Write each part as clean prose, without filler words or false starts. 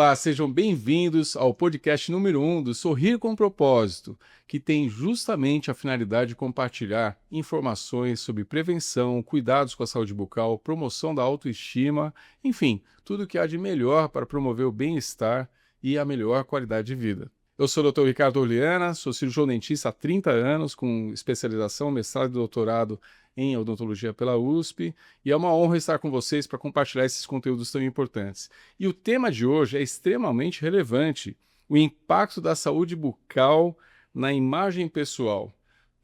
Olá, sejam bem-vindos ao podcast número 1 do Sorrir com Propósito, que tem justamente a finalidade de compartilhar informações sobre prevenção, cuidados com a saúde bucal, promoção da autoestima, enfim, tudo o que há de melhor para promover o bem-estar e a melhor qualidade de vida. Eu sou o Dr. Ricardo Orliana, sou cirurgião dentista há 30 anos, com especialização, mestrado e doutorado em odontologia pela USP, e é uma honra estar com vocês para compartilhar esses conteúdos tão importantes. E o tema de hoje é extremamente relevante: o impacto da saúde bucal na imagem pessoal.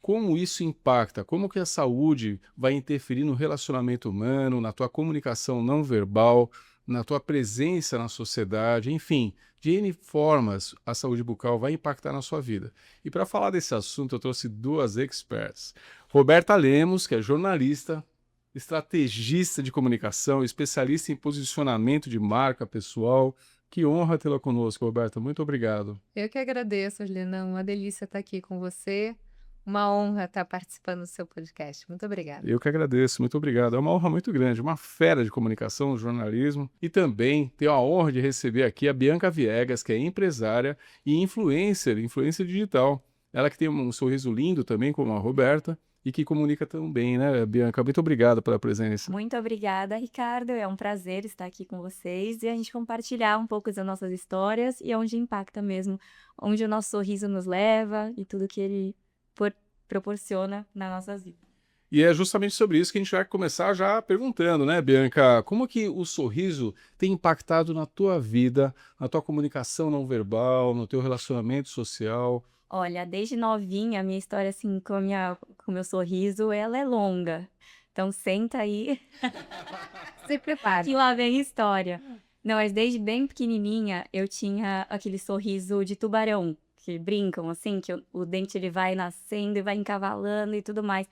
Como isso impacta? Como que a saúde vai interferir no relacionamento humano, na tua comunicação não verbal, na tua presença na sociedade, enfim, de N formas a saúde bucal vai impactar na sua vida. E para falar desse assunto, eu trouxe duas experts. Roberta Lemos, que é jornalista, estrategista de comunicação, especialista em posicionamento de marca pessoal. Que honra tê-la conosco, Roberta. Muito obrigado. Eu que agradeço, Juliana. Uma delícia estar aqui com você. Uma honra estar participando do seu podcast. Muito obrigada. Eu que agradeço, muito obrigado. É uma honra muito grande, uma fera de comunicação, jornalismo. E também tenho a honra de receber aqui a Bianca Viegas, que é empresária e influencer digital. Ela que tem um sorriso lindo também, como a Roberta, e que comunica tão bem, né, Bianca? Muito obrigado pela presença. Muito obrigada, Ricardo. É um prazer estar aqui com vocês e a gente compartilhar um pouco das nossas histórias e onde impacta mesmo, onde o nosso sorriso nos leva e tudo que ele proporciona na nossa vida. E é justamente sobre isso que a gente vai começar já perguntando, né, Bianca? Como que o sorriso tem impactado na tua vida, na tua comunicação não verbal, no teu relacionamento social? Olha, desde novinha, a minha história assim com o meu sorriso, ela é longa. Então senta aí Se prepare. que lá vem a história. Não, mas desde bem pequenininha eu tinha aquele sorriso de tubarão, que brincam assim, que o dente ele vai nascendo e vai encavalando e tudo mais.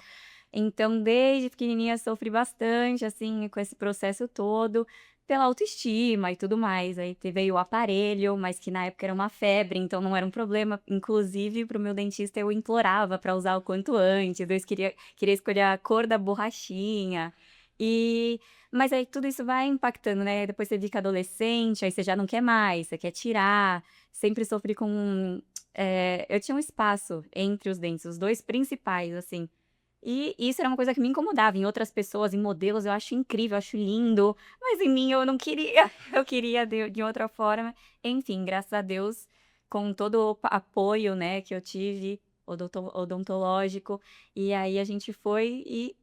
Então, desde pequenininha sofri bastante, assim, com esse processo todo, pela autoestima e tudo mais. Aí veio o aparelho, mas que na época era uma febre, então não era um problema. Inclusive, para o meu dentista, eu implorava para usar o quanto antes. Eu queria escolher a cor da borrachinha. E... Mas aí tudo isso vai impactando, né? Depois você fica adolescente, aí você já não quer mais, você quer tirar. Sempre sofri com... eu tinha um espaço entre os dentes, os dois principais, assim. E isso era uma coisa que me incomodava. Em outras pessoas, em modelos, eu acho incrível, eu acho lindo. Mas em mim eu não queria. Eu queria de outra forma. Enfim, graças a Deus, com todo o apoio, né, que eu tive, odontológico. E aí a gente foi e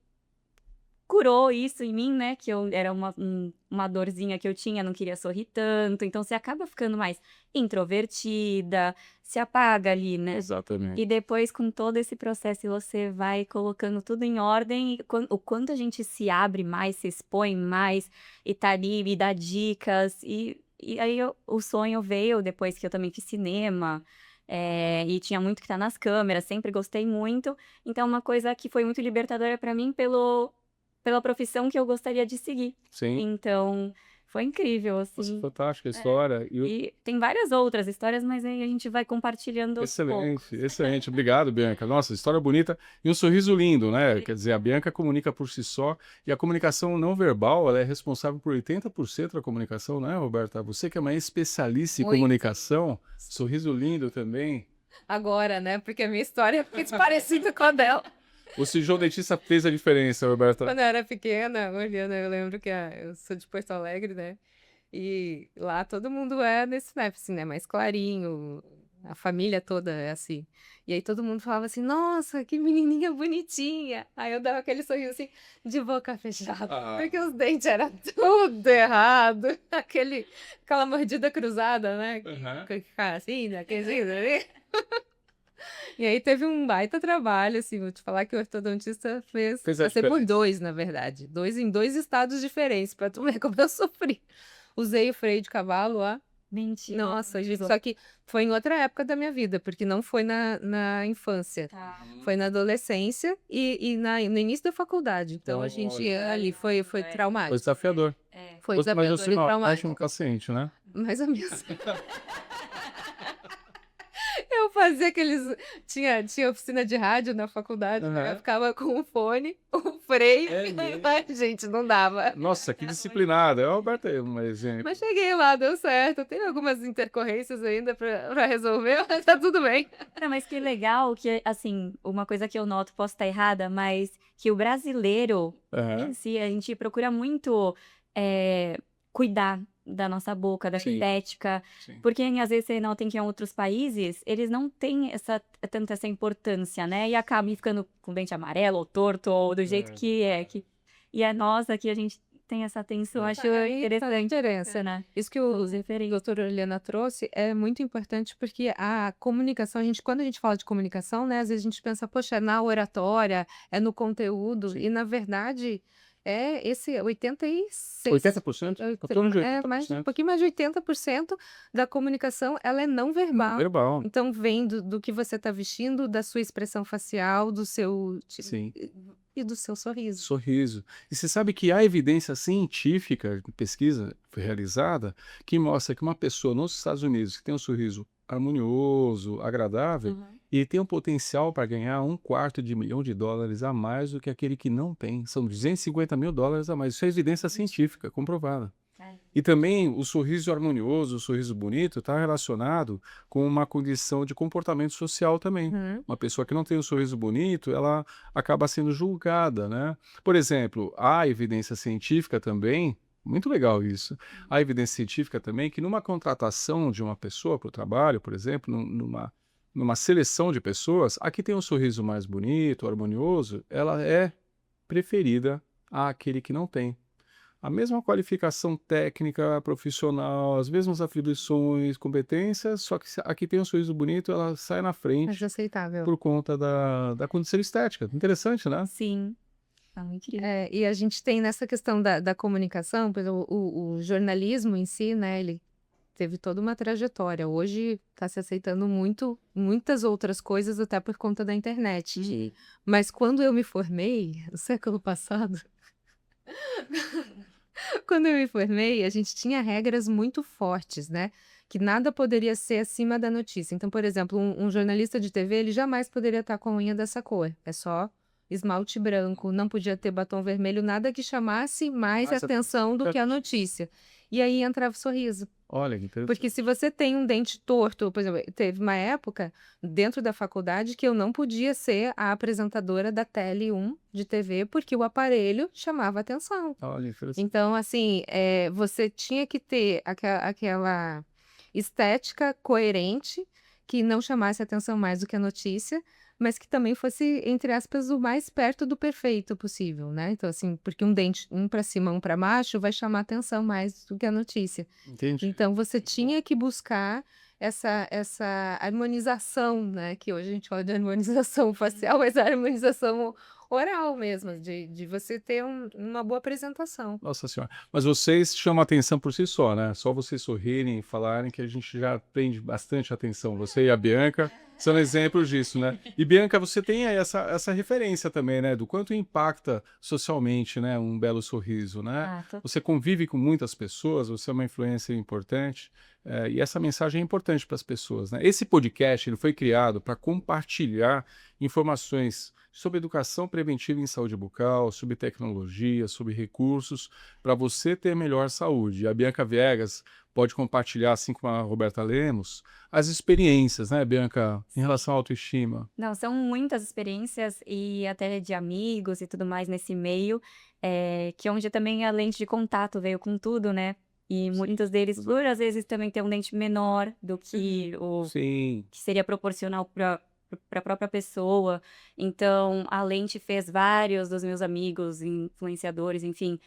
curou isso em mim, né? Que eu era uma dorzinha que eu tinha, não queria sorrir tanto. Então você acaba ficando mais introvertida, se apaga ali, né? Exatamente. E depois, com todo esse processo, você vai colocando tudo em ordem, e o quanto a gente se abre mais, se expõe mais, e tá ali, e dá dicas. E aí o sonho veio depois que eu também fiz cinema. E tinha muito que tá nas câmeras, sempre gostei muito. Então, uma coisa que foi muito libertadora pra mim pela profissão que eu gostaria de seguir. Sim. Então, foi incrível, Nossa, assim. fantástica a história. E tem várias outras histórias, mas aí a gente vai compartilhando aos poucos. Excelente, excelente. Obrigado, Bianca. Nossa, história bonita e um sorriso lindo, né? Quer dizer, a Bianca comunica por si só e a comunicação não verbal, ela é responsável por 80% da comunicação, né, Roberta? Você que é uma especialista em Muito. comunicação, sorriso lindo também. Agora, né? Porque a minha história fica parecida com a dela. O cirurgião dentista fez a diferença, Roberta. Quando eu era pequena, Juliana, eu lembro que eu sou de Porto Alegre, né? E lá todo mundo é desse naipe, assim, né? Mais clarinho, a família toda é assim. E aí todo mundo falava assim, nossa, que menininha bonitinha. Aí eu dava aquele sorriso assim, de boca fechada, porque os dentes eram tudo errado. Aquela mordida cruzada, né? Uhum. Que ficava assim, daquele ali. E aí teve um baita trabalho, assim, vou te falar que o ortodontista fez Fez a passei por diferença. 2, na verdade. Em 2 estados diferentes, pra tu ver como eu sofri. Usei o freio de cavalo lá. Mentira. Nossa, gente, só que foi em outra época da minha vida, porque não foi na infância. Tá. Foi na adolescência e no início da faculdade. Então a gente Olha. ali foi Foi traumático. desafiador. Foi Mas desafiador você e é um traumático. ótimo paciente, né? Mais ou menos. Eu fazia aqueles. Tinha oficina de rádio na faculdade, né? Eu Aham. ficava com o fone, o freio. É mesmo? Ai, gente, não dava. Nossa, que disciplinada. É o Alberto é um exemplo. Mas cheguei lá, deu certo. Tem algumas intercorrências ainda pra resolver, mas tá tudo bem. Não, mas que legal que, assim, uma coisa que eu noto, posso estar errada, mas que o brasileiro Aham. em si, a gente procura muito cuidar da nossa boca, da Sim, estética, sim. porque às vezes você nota que em outros países, eles não têm tanta essa importância, né? E acabam ficando com o dente amarelo, ou torto, ou do jeito É. que é. E é nós aqui, a gente tem essa atenção, É. acho Aí tá a interessante, diferença. né? Isso que Os a referentes. doutora Eliana trouxe é muito importante porque a comunicação, quando a gente fala de comunicação, né, às vezes a gente pensa, poxa, é na oratória, é no conteúdo, Sim. e na verdade é esse 86, 80%? Em torno de 80%. um pouquinho mais de 80% da comunicação, ela é não verbal. Verbal. Então vem do que você está vestindo, da sua expressão facial, do seu Sim. e do seu sorriso. Sorriso. E você sabe que há evidência científica, pesquisa foi realizada, que mostra que uma pessoa nos Estados Unidos que tem um sorriso harmonioso, agradável, Uhum. e tem um potencial para ganhar $250 milhão a mais do que aquele que não tem. São $250 mil a mais. Isso é evidência científica, comprovada. E também o sorriso harmonioso, o sorriso bonito, está relacionado com uma condição de comportamento social também. Uhum. Uma pessoa que não tem um sorriso bonito, ela acaba sendo julgada, né? Por exemplo, há evidência científica também, muito legal isso, há evidência científica também que numa contratação de uma pessoa para o trabalho, por exemplo, numa seleção de pessoas, a que tem um sorriso mais bonito, harmonioso, ela é preferida àquele que não tem. A mesma qualificação técnica, profissional, as mesmas atribuições, competências, só que a que tem um sorriso bonito, ela sai na Mais frente aceitável. por conta da condição estética. Interessante, né? Sim. Ah, incrível. E a gente tem nessa questão da comunicação, o jornalismo em si, né, ele teve toda uma trajetória. Hoje está se aceitando muitas outras coisas, até por conta da internet. Mas quando eu me formei, no século passado, quando eu me formei, a gente tinha regras muito fortes, né? Que nada poderia ser acima da notícia. Então, por exemplo, um jornalista de TV, ele jamais poderia estar com a unha dessa cor. É só esmalte branco, não podia ter batom vermelho, nada que chamasse mais Mais atenção do que a notícia. E aí entrava o sorriso. Olha, que interessante. Porque se você tem um dente torto, por exemplo, teve uma época dentro da faculdade que eu não podia ser a apresentadora da Tele 1 de TV, porque o aparelho chamava atenção. Olha, interessante. Então, assim, você tinha que ter aquela estética coerente, que não chamasse atenção mais do que a notícia, mas que também fosse, entre aspas, o mais perto do perfeito possível, né? Então, assim, porque um dente, um para cima, um para baixo, vai chamar atenção mais do que a notícia. Entendi. Então, você tinha que buscar essa harmonização, né? Que hoje a gente fala de harmonização facial, mas a harmonização oral mesmo, de você ter uma boa apresentação. Nossa Senhora. Mas vocês chamam atenção por si só, né? Só vocês sorrirem e falarem que a gente já prende bastante atenção. Você e a Bianca são exemplos disso, né? E Bianca, você tem aí essa referência também, né? Do quanto impacta socialmente, né? Um belo sorriso, né? Ah, tô... Você convive com muitas pessoas, você é uma influência importante. E essa mensagem é importante para as pessoas, né? Esse podcast ele foi criado para compartilhar informações sobre educação preventiva em saúde bucal, sobre tecnologia, sobre recursos, para você ter melhor saúde. E a Bianca Viegas pode compartilhar, assim como a Roberta Lemos, as experiências, né, Bianca, em relação à autoestima. Não, são muitas experiências e até de amigos e tudo mais nesse meio, que onde também a lente de contato veio com tudo, né? E muitos deles, por às vezes, também ter um dente menor do que o Sim. que seria proporcional para a própria pessoa. Então, a lente fez vários dos meus amigos, influenciadores, enfim,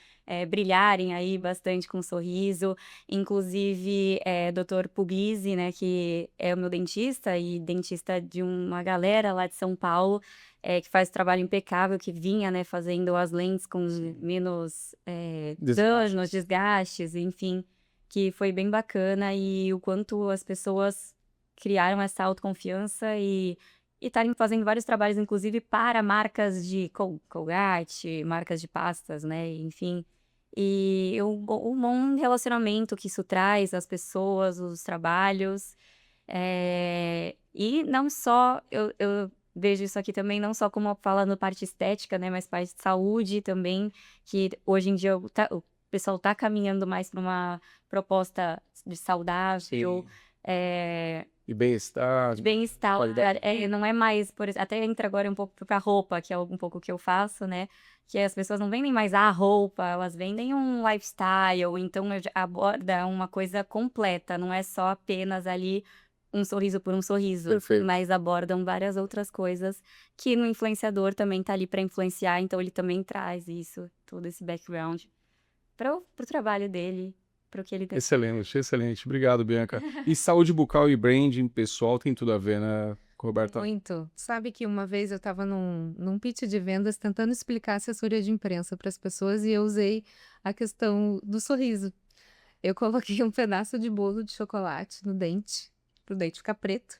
brilharem aí bastante com um sorriso. Inclusive, Dr. Puglisi, né, que é o meu dentista e dentista de uma galera lá de São Paulo, que faz trabalho impecável, que vinha, né, fazendo as lentes com menos danos, desgastes, enfim, que foi bem bacana e o quanto as pessoas criaram essa autoconfiança e estarem fazendo vários trabalhos, inclusive para marcas de Colgate, marcas de pastas, né, enfim. E um bom relacionamento que isso traz às pessoas, os trabalhos. E não só, eu vejo isso aqui também, não só como falando parte estética, né, mas parte de saúde também, que hoje em dia o pessoal tá caminhando mais para uma proposta de saudável, E bem-estar, de bem-estar. qualidade. Não é mais, até entra agora um pouco pra roupa, que é um pouco o que eu faço, né? Que as pessoas não vendem mais a roupa, elas vendem um lifestyle, então aborda uma coisa completa, não é só apenas ali um sorriso por um sorriso, Perfeito. mas abordam várias outras coisas que no influenciador também tá ali pra influenciar, então ele também traz isso, todo esse background pro trabalho dele, pro que ele tem. Excelente, excelente. Obrigado, Bianca. E saúde bucal e branding pessoal tem tudo a ver, né, Roberta? Muito. Sabe que uma vez eu estava num pitch de vendas tentando explicar assessoria de imprensa para as pessoas e eu usei a questão do sorriso. Eu coloquei um pedaço de bolo de chocolate no dente, pro dente ficar preto.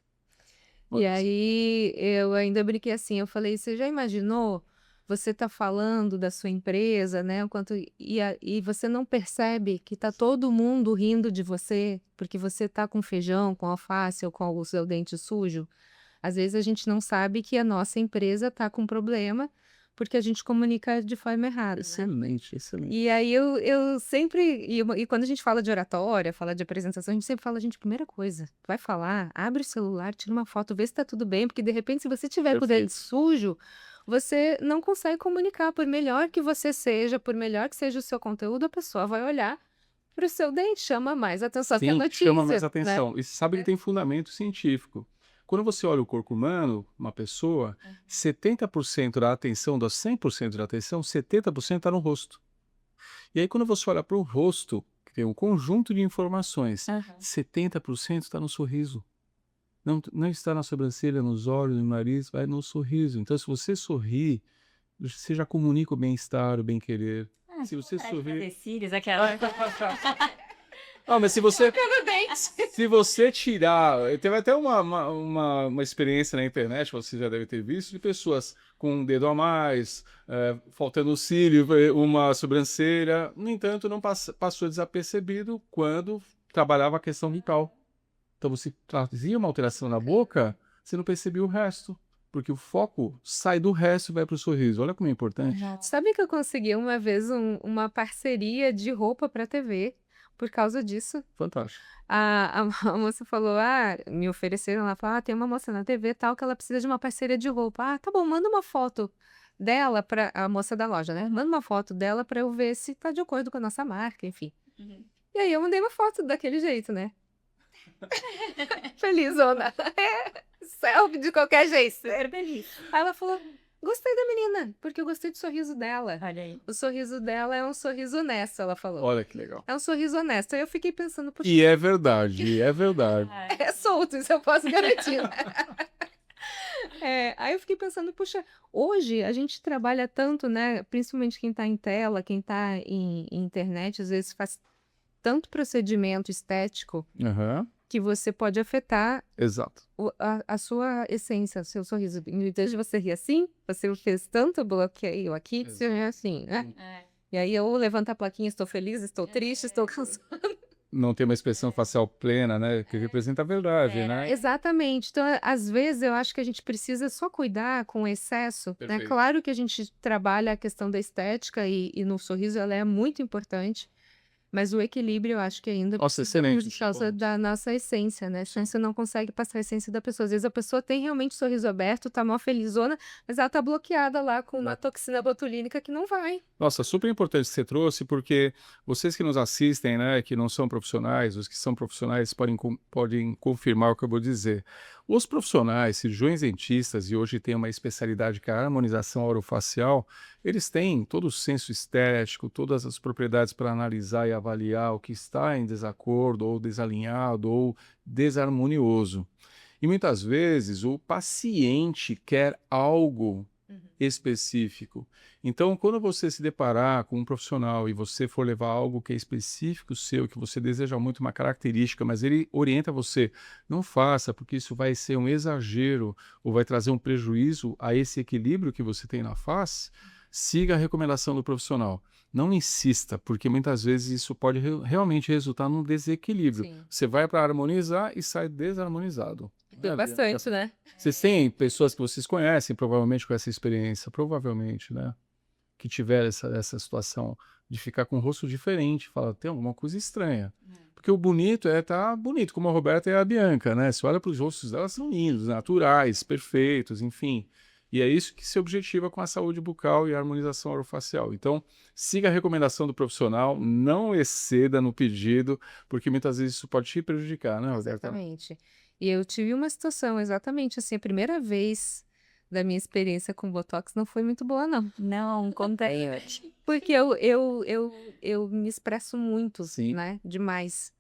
E Olha, aí eu ainda brinquei assim, eu falei, você já imaginou? Você tá falando da sua empresa, né? O quanto, e você não percebe que tá todo mundo rindo de você, porque você tá com feijão, com alface ou com o seu dente sujo. Às vezes a gente não sabe que a nossa empresa tá com problema, porque a gente comunica de forma errada, né? excelente, excelente. E aí eu sempre. E quando a gente fala de oratória, fala de apresentação, a gente sempre fala, gente, primeira coisa, vai falar, abre o celular, tira uma foto, vê se tá tudo bem, porque de repente, se você tiver com o dedo Perfeito. sujo, você não consegue comunicar. Por melhor que você seja, por melhor que seja o seu conteúdo, a pessoa vai olhar pro seu dente, chama mais atenção que a Sim, notícia, chama mais né? atenção. E você sabe que tem fundamento científico. Quando você olha o corpo humano, uma pessoa, 70% da atenção, das 100% da atenção, 70% está no rosto. E aí, quando você olha para o rosto, que tem um conjunto de informações, Aham. 70% está no sorriso. Não está na sobrancelha, nos olhos, no nariz, vai no sorriso. Então, se você sorrir, você já comunica o bem-estar, o bem-querer. Se você Parece sorrir. fazer cílios, aquela. Ah, mas se você. No dente. Se você tirar. Teve até uma experiência na internet, você já deve ter visto, de pessoas com um dedo a mais, faltando cílio, uma sobrancelha. No entanto, não passou desapercebido quando trabalhava a questão bucal. Então, você trazia uma alteração na boca, você não percebia o resto. Porque o foco sai do resto e vai para o sorriso. Olha como é importante. Sabe que eu consegui uma vez uma parceria de roupa para TV por causa disso? Fantástico. A moça falou, me ofereceram, ela falou, tem uma moça na TV tal que ela precisa de uma parceria de roupa. Ah, tá bom, manda uma foto dela para a moça da loja, né? Manda uma foto dela para eu ver se tá de acordo com a nossa marca, enfim. Uhum. E aí eu mandei uma foto daquele jeito, né? Felizona. Selfie de qualquer jeito. Super feliz. Aí ela falou, gostei da menina, porque eu gostei do sorriso dela. Olha aí. O sorriso dela é um sorriso honesto, ela falou. Olha que legal. É um sorriso honesto. Aí eu fiquei pensando, poxa, E é verdade, é verdade. é solto, isso eu posso garantir. Né? Aí eu fiquei pensando, puxa, hoje a gente trabalha tanto, né? Principalmente quem tá em tela, quem tá em internet, às vezes faz tanto procedimento estético Aham, que você pode afetar exato. a sua essência, seu sorriso. Em vez de você rir assim, você fez tanto bloqueio aqui, que você ri assim, né? E aí eu levanto a plaquinha, estou feliz, estou triste, estou cansada. Não tem uma expressão facial plena, né? Que representa a verdade, né? Exatamente. Então, às vezes, eu acho que a gente precisa só cuidar com o excesso, né? Perfeito. Claro que a gente trabalha a questão da estética e no sorriso ela é muito importante, mas o equilíbrio eu acho que ainda Nossa, precisa excelente. por causa da nossa essência, né? Senão você não consegue passar a essência da pessoa. Às vezes a pessoa tem realmente sorriso aberto, tá mó felizona, mas ela tá bloqueada lá com uma toxina botulínica que não vai. Nossa, super importante que você trouxe, porque vocês que nos assistem, né, que não são profissionais, os que são profissionais podem confirmar o que eu vou dizer. Os profissionais, cirurgiões dentistas, e hoje tem uma especialidade que é a harmonização orofacial, eles têm todo o senso estético, todas as propriedades para analisar e avaliar o que está em desacordo, ou desalinhado, ou desarmonioso. E muitas vezes o paciente quer algo específico. Então, quando você se deparar com um profissional e você for levar algo que é específico seu, que você deseja muito uma característica, mas ele orienta você, não faça, porque isso vai ser um exagero ou vai trazer um prejuízo a esse equilíbrio que você tem na face, siga a recomendação do profissional. Não insista, porque muitas vezes isso pode realmente resultar num desequilíbrio. Sim. Você vai para harmonizar e sai desarmonizado. Bastante, né? Vocês têm pessoas que vocês conhecem, provavelmente com essa experiência, provavelmente, né? Que tiveram essa situação de ficar com um rosto diferente, fala, tem alguma coisa estranha. Porque o bonito tá bonito, como a Roberta e a Bianca, né? Você olha para os rostos delas, são lindos, naturais, perfeitos, enfim. E é isso que se objetiva com a saúde bucal e a harmonização orofacial. Então, siga a recomendação do profissional, não exceda no pedido, porque muitas vezes isso pode te prejudicar, né, Roberta? Exatamente. E eu tive uma situação exatamente assim, a primeira vez da minha experiência com Botox não foi muito boa, não. Não, conta aí. Porque eu me expresso muito, Sim. né? Demais.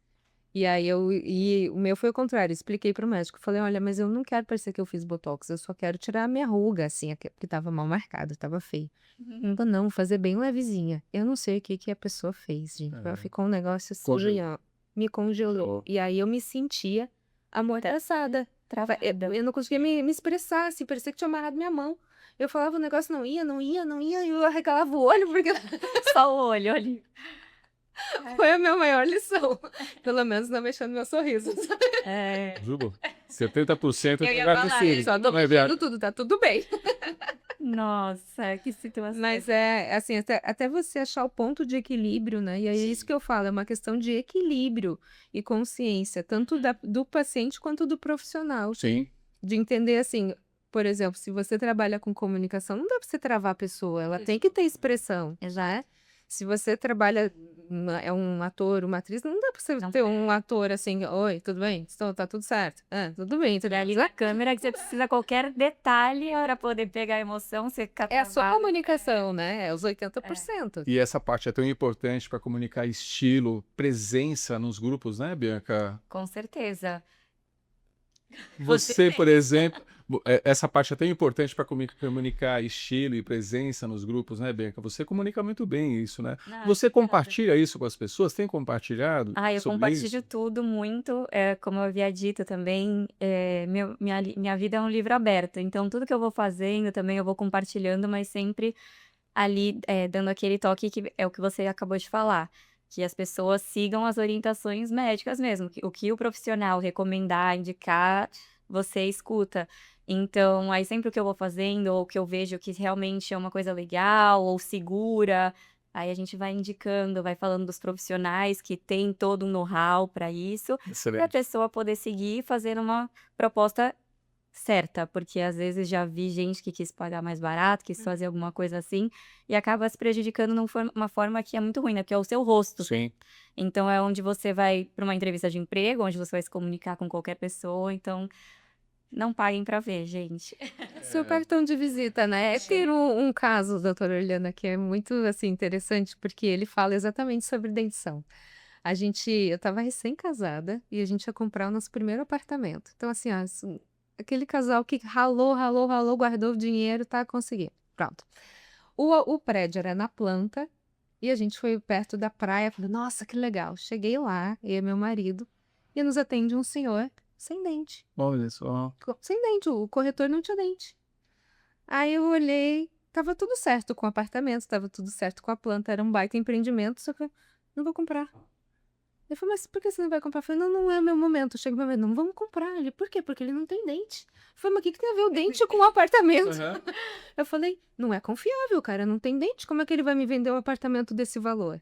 E aí o meu foi o contrário, expliquei pro médico, falei, olha, mas eu não quero parecer que eu fiz Botox, eu só quero tirar a minha ruga, assim, porque tava mal marcado, tava feio. Não, vou fazer bem levezinha. Eu não sei o que a pessoa fez, gente. Ficou um negócio assim, Congelou. ó, me congelou. E aí eu me sentia amordaçada. Eu não conseguia me expressar, assim, parecia que tinha amarrado minha mão. Eu falava, o negócio não ia, e eu arregalava o olho, porque Só o olho ali. foi a minha maior lição. Pelo menos não mexendo no meu sorriso. Juro, 70% Eu ia vai falar, possível. Só tô mexendo tudo, tá tudo bem. Nossa, que situação. Mas é, assim, até você achar o ponto de equilíbrio, né? E é isso que eu falo, é uma questão de equilíbrio e consciência, tanto do paciente quanto do profissional. Sim. De entender, assim, por exemplo, se você trabalha com comunicação, não dá pra você travar a pessoa, ela tem que ter expressão, né? Se você trabalha, é um ator, uma atriz, não dá pra você ter um ator assim, oi, tudo bem? Tá tudo certo? Tudo bem, tudo É ali na câmera que você precisa qualquer detalhe para poder pegar a emoção, você ficar É a sua travado. comunicação, né? É os 80%. E essa parte é tão importante para comunicar estilo, presença nos grupos, né, Bianca? Com certeza. Você, por exemplo, essa parte é tão importante para comunicar estilo e presença nos grupos, né, Bianca? Você comunica muito bem isso, né? Não, Você obrigada. compartilha isso com as pessoas? Tem compartilhado Eu sobre compartilho isso? tudo muito, como eu havia dito também, minha vida é um livro aberto, então tudo que eu vou fazendo também eu vou compartilhando, mas sempre ali dando aquele toque que é o que você acabou de falar, que as pessoas sigam as orientações médicas mesmo, o que o profissional recomendar, indicar, você escuta. Então, aí sempre o que eu vou fazendo, ou que eu vejo que realmente é uma coisa legal, ou segura, aí a gente vai indicando, vai falando dos profissionais que têm todo um know-how para isso, para a Excelente. pessoa poder seguir e fazer uma proposta certa, porque às vezes já vi gente que quis pagar mais barato, quis fazer alguma coisa assim, e acaba se prejudicando de uma forma que é muito ruim, né? Porque é o seu rosto. Sim. Então é onde você vai para uma entrevista de emprego, onde você vai se comunicar com qualquer pessoa, então não paguem para ver, gente. Seu cartão de visita, né? Tem um caso, doutora Orliana, que é muito, assim, interessante, porque ele fala exatamente sobre dentição. Eu tava recém-casada e a gente ia comprar o nosso primeiro apartamento. Então, assim, aquele casal que ralou, guardou o dinheiro, tá conseguindo. Pronto. O prédio era na planta e a gente foi perto da praia. Falei, nossa, que legal. Cheguei lá, eu e meu marido, e nos atende um senhor sem dente. Olha só. Sem dente, o corretor não tinha dente. Aí eu olhei, tava tudo certo com o apartamento, tava tudo certo com a planta, era um baita empreendimento, só que eu não vou comprar. Ele falou, mas por que você não vai comprar? Eu falei, não é o meu momento. Chega o meu momento, não vamos comprar. Ele, por quê? Porque ele não tem dente. Eu falei, mas o que tem a ver o dente com o apartamento? Uhum. Eu falei, não é confiável, cara, não tem dente. Como é que ele vai me vender um apartamento desse valor?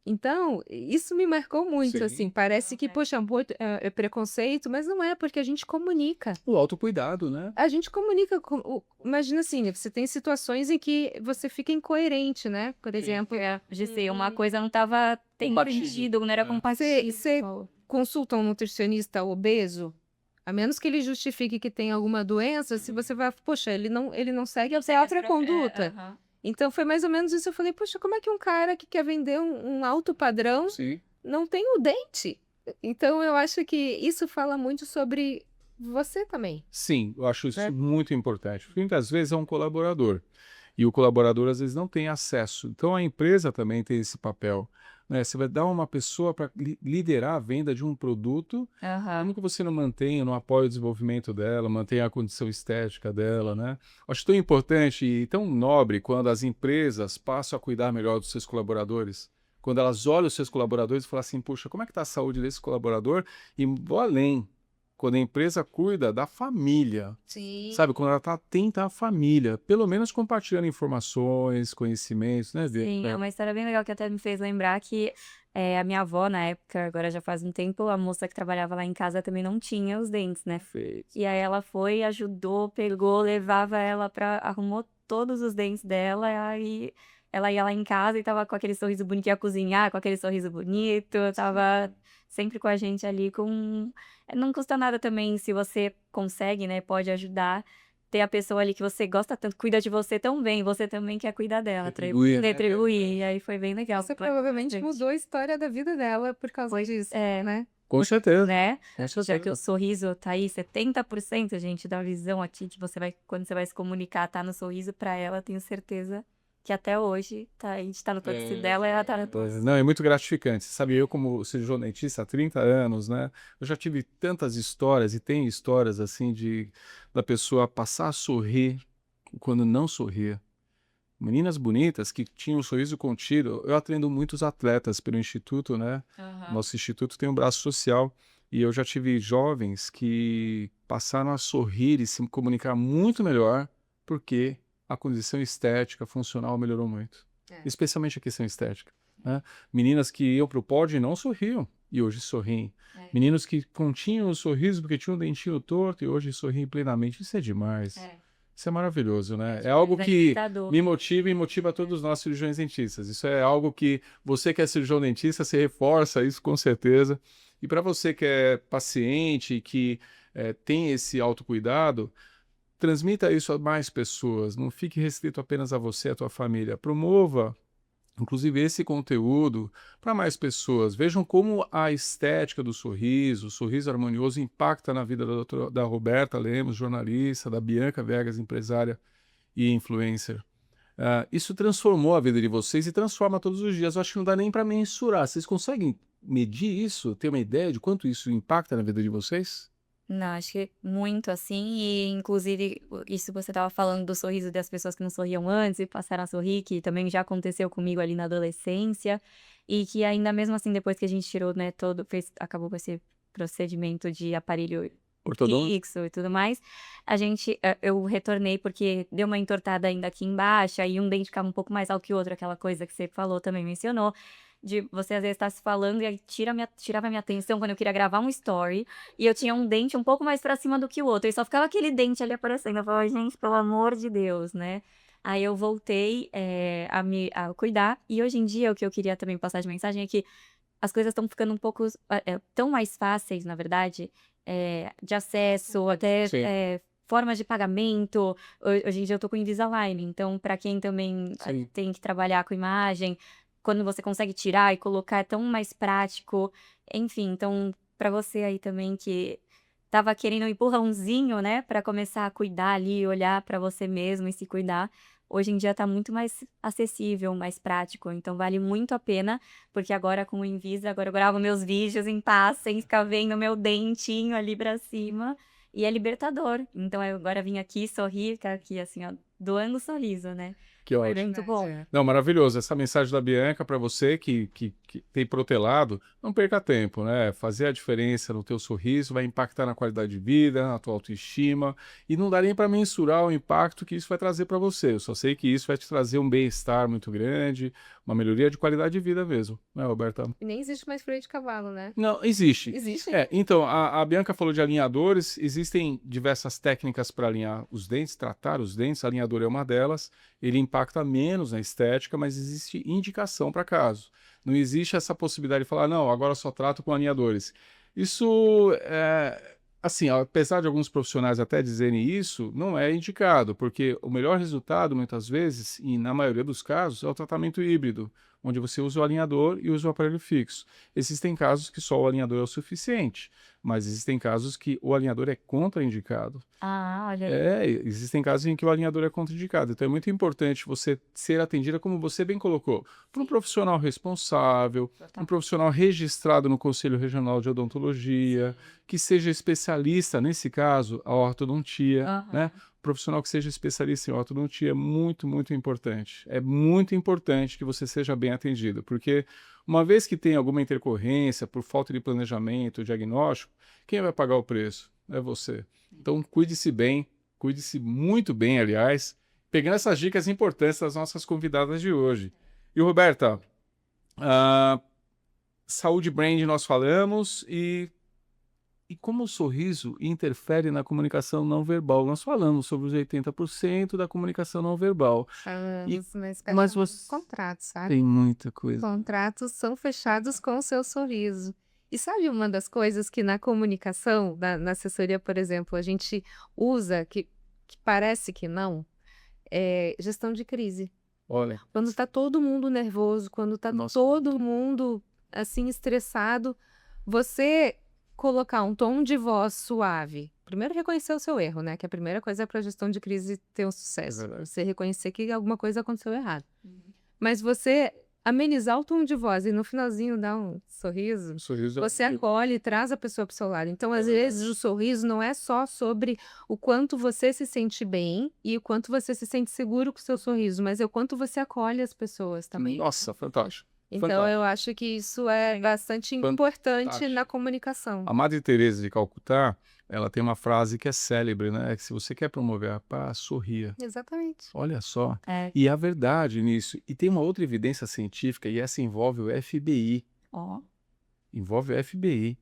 Então, isso me marcou muito, Sim. assim. Parece que, poxa, é preconceito, mas não é, porque a gente comunica. O autocuidado, né? A gente comunica. Imagina assim, você tem situações em que você fica incoerente, né? Por exemplo, Gisele, uma coisa não estava Compatível. entendido, não era compatível. você consulta um nutricionista obeso, a menos que ele justifique que tem alguma doença, se você vai, poxa, ele não segue a outra conduta. Então foi mais ou menos isso. Eu falei, poxa, como é que um cara que quer vender um alto padrão Sim. não tem o dente? Então eu acho que isso fala muito sobre você também. Sim, eu acho isso muito importante. Porque muitas vezes é um colaborador. E o colaborador, às vezes, não tem acesso. Então, a empresa também tem esse papel, né? Você vai dar uma pessoa para liderar a venda de um produto, Aham. como que você não mantém, não apoia o desenvolvimento dela, mantém a condição estética dela, né? Acho tão importante e tão nobre quando as empresas passam a cuidar melhor dos seus colaboradores. Quando elas olham os seus colaboradores e falam assim, puxa, como é que está a saúde desse colaborador? E vou além, quando a empresa cuida da família, Sim. sabe? Quando ela está atenta à família, pelo menos compartilhando informações, conhecimentos, né? Sim, é uma história bem legal que até me fez lembrar que a minha avó, na época, agora já faz um tempo, a moça que trabalhava lá em casa também não tinha os dentes, né? Perfeito. E aí ela foi, ajudou, pegou, levava ela arrumou todos os dentes dela, aí ela ia lá em casa e tava com aquele sorriso bonito, ia cozinhar com aquele sorriso bonito, tava sempre com a gente ali não custa nada também se você consegue, né, pode ajudar, ter a pessoa ali que você gosta tanto, cuida de você tão bem, você também quer cuidar dela, Retribuir, né? retribuir, e aí foi bem legal. Você provavelmente mudou a história da vida dela por causa disso, né? Com certeza. Né? Com Já que certeza. o sorriso tá aí, 70%, gente, da visão aqui que você vai, quando você vai se comunicar, tá no sorriso pra ela, tenho certeza que até hoje a gente tá no toque dela e ela tá no toque. Não, é muito gratificante. Você sabe, eu como cirurgião dentista há 30 anos, né? Eu já tive tantas histórias e tem histórias assim da pessoa passar a sorrir quando não sorria. Meninas bonitas que tinham um sorriso contido. Eu atendo muitos atletas pelo instituto, né? Nosso instituto tem um braço social e eu já tive jovens que passaram a sorrir e se comunicar muito melhor porque a condição estética, funcional melhorou muito. É. Especialmente a questão estética, né? Meninas que iam pro pódio e não sorriam e hoje sorriem. Meninos que continham o sorriso porque tinham um dentinho torto e hoje sorriem plenamente. Isso é demais. Isso é maravilhoso, né? É algo que me motiva e motiva todos nós cirurgiões dentistas. Isso é algo que você que é cirurgião dentista, você reforça isso com certeza. E para você que é paciente e que tem esse autocuidado, transmita isso a mais pessoas. Não fique restrito apenas a você e a tua família. Promova, inclusive, esse conteúdo para mais pessoas. Vejam como a estética do sorriso, o sorriso harmonioso, impacta na vida da Roberta Lemos, jornalista, da Bianca Vegas, empresária e influencer. Isso transformou a vida de vocês e transforma todos os dias. Eu acho que não dá nem para mensurar. Vocês conseguem medir isso? Ter uma ideia de quanto isso impacta na vida de vocês? Não, acho que muito assim, e inclusive isso você estava falando do sorriso das pessoas que não sorriam antes e passaram a sorrir, que também já aconteceu comigo ali na adolescência, e que ainda mesmo assim, depois que a gente tirou, né, acabou com esse procedimento de aparelho Ortodôntico? fixo e tudo mais, eu retornei porque deu uma entortada ainda aqui embaixo, aí um dente ficava um pouco mais alto que o outro, aquela coisa que você falou, também mencionou, de você às vezes estar se falando e aí tirava minha atenção quando eu queria gravar um story e eu tinha um dente um pouco mais pra cima do que o outro e só ficava aquele dente ali aparecendo. Eu falava, gente, pelo amor de Deus, né? Aí eu voltei a cuidar e hoje em dia o que eu queria também passar de mensagem é que as coisas estão ficando um pouco tão mais fáceis, na verdade, de acesso, até Sim. formas de pagamento. Hoje em dia eu tô com Invisalign, então para quem também Sim. tem que trabalhar com imagem, quando você consegue tirar e colocar é tão mais prático. Enfim, então para você aí também que tava querendo um empurrãozinho, né, para começar a cuidar ali, olhar para você mesmo e se cuidar, hoje em dia tá muito mais acessível, mais prático, então vale muito a pena, porque agora com o Invisa, agora eu gravo meus vídeos em paz, sem ficar vendo meu dentinho ali pra cima, e é libertador. Então eu agora vim aqui sorrir, ficar aqui assim, ó, doando sorriso, né? Que Foi ótimo. muito bom. Não, maravilhoso. Essa mensagem da Bianca para você que tem protelado, não perca tempo, né? Fazer a diferença no teu sorriso vai impactar na qualidade de vida, na tua autoestima, e não dá nem para mensurar o impacto que isso vai trazer para você. Eu só sei que isso vai te trazer um bem-estar muito grande, uma melhoria de qualidade de vida mesmo, né, Roberta? E nem existe mais freio de cavalo, né? Não, existe. Existe? Então, a Bianca falou de alinhadores, existem diversas técnicas para alinhar os dentes, tratar os dentes, alinhador é uma delas, ele impacta menos na estética, mas existe indicação para caso. Não existe essa possibilidade de falar, não, agora só trato com alinhadores. Isso, assim, apesar de alguns profissionais até dizerem isso, não é indicado, porque o melhor resultado, muitas vezes, e na maioria dos casos, é o tratamento híbrido. onde você usa o alinhador e usa o aparelho fixo. Existem casos que só o alinhador é o suficiente, mas existem casos que o alinhador é contraindicado. Ah, olha. Existem casos em que o alinhador é contraindicado. Então é muito importante você ser atendida, como você bem colocou, por um profissional responsável, um profissional registrado no Conselho Regional de Odontologia, que seja especialista, nesse caso, a ortodontia, né? Profissional que seja especialista em ortodontia é muito, muito importante. É muito importante que você seja bem atendido, porque uma vez que tem alguma intercorrência por falta de planejamento, diagnóstico, quem vai pagar o preço? É você. Então, cuide-se bem, cuide-se muito bem, aliás, pegando essas dicas importantes das nossas convidadas de hoje. E, Roberta, saúde brand nós falamos e como o sorriso interfere na comunicação não verbal. Nós falamos sobre os 80% da comunicação não verbal. Falamos, Mas você contratos, sabe? tem muita coisa. Contratos são fechados com o seu sorriso. E sabe uma das coisas que na comunicação, na assessoria, por exemplo, a gente usa, que parece que não, é gestão de crise. Olha, Quando está todo mundo nervoso, quando está Nossa. todo mundo assim estressado, você colocar um tom de voz suave. Primeiro reconhecer o seu erro, né? Que a primeira coisa é para a gestão de crise ter um sucesso. verdade. Você reconhecer que alguma coisa aconteceu errado. Mas você amenizar o tom de voz e no finalzinho dar um sorriso, o sorriso você acolhe e traz a pessoa para o seu lado. Então, às vezes, o sorriso não é só sobre o quanto você se sente bem e o quanto você se sente seguro com o seu sorriso, mas é o quanto você acolhe as pessoas também. Nossa, fantástico. Então, fantástico. eu acho que isso é bastante importante Fantástico. na comunicação. A Madre Teresa de Calcutá, ela tem uma frase que é célebre, né? Que se você quer promover a paz, sorria. Exatamente. Olha só. É. E há verdade nisso. E tem uma outra evidência científica, e essa envolve o FBI. Ó. Envolve o FBI,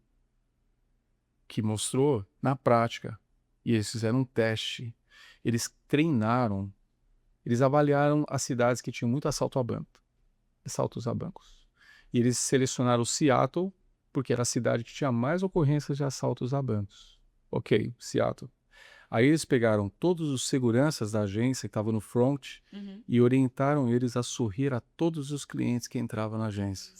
que mostrou na prática. E eles fizeram um teste. Eles treinaram, eles avaliaram as cidades que tinham muito assaltos a bancos. E eles selecionaram Seattle, porque era a cidade que tinha mais ocorrências de assaltos a bancos. Ok, Seattle. Aí eles pegaram todos os seguranças da agência que estavam no front e orientaram eles a sorrir a todos os clientes que entravam na agência.